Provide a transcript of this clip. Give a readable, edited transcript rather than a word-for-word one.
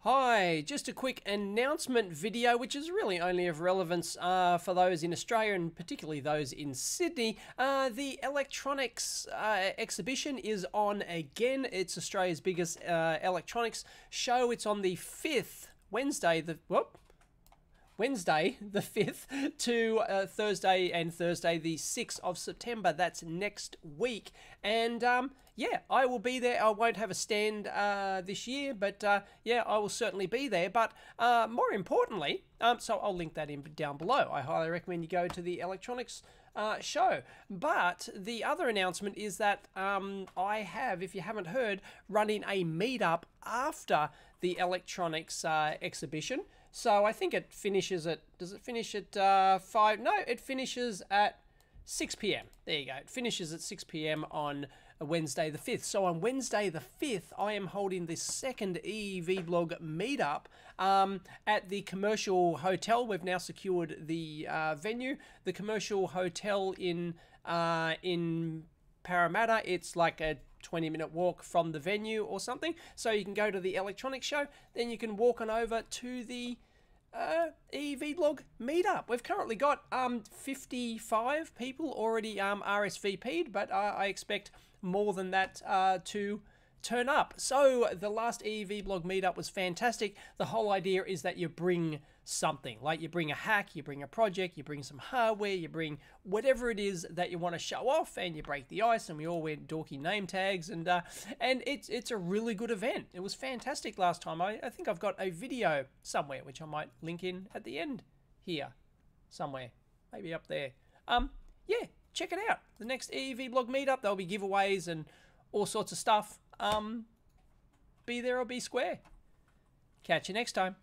Hi, just a quick announcement video, which is really only of relevance for those in Australia and particularly those in Sydney. The Electronex exhibition is on again. It's Australia's biggest electronics show. It's on the 5th, Wednesday the 5th to Thursday the 6th of September. That's next week. And yeah, I will be there. I won't have a stand this year, but yeah, I will certainly be there. But more importantly, so I'll link that in down below. I highly recommend you go to the Electronics show. But the other announcement is that I have, if you haven't heard, running a meetup after the Electronics exhibition. So I think it finishes at, does it finish at 5? No, it finishes at 6 p.m. There you go. It finishes at 6 p.m. on Wednesday the 5th. So on Wednesday the 5th, I am holding the second EEVblog Meetup at the Commercial Hotel. We've now secured the venue. The Commercial Hotel in Parramatta. It's like a 20-minute walk from the venue or something. So you can go to the Electronics show, then you can walk on over to the EEVblog Meetup. We've currently got 55 people already RSVP'd, but I expect more than that to turn up. So the last EEVblog Meetup was fantastic. The whole idea is that you bring something, like you bring a hack, you bring a project, you bring some hardware, you bring whatever it is that you want to show off, and you break the ice, and we all wear dorky name tags, and it's a really good event. It was fantastic last time. I think I've got a video somewhere which I might link in at the end here somewhere, maybe up there. Yeah, check it out. The next EEVblog Meetup, there'll be giveaways and all sorts of stuff. Be there or be square. Catch you next time.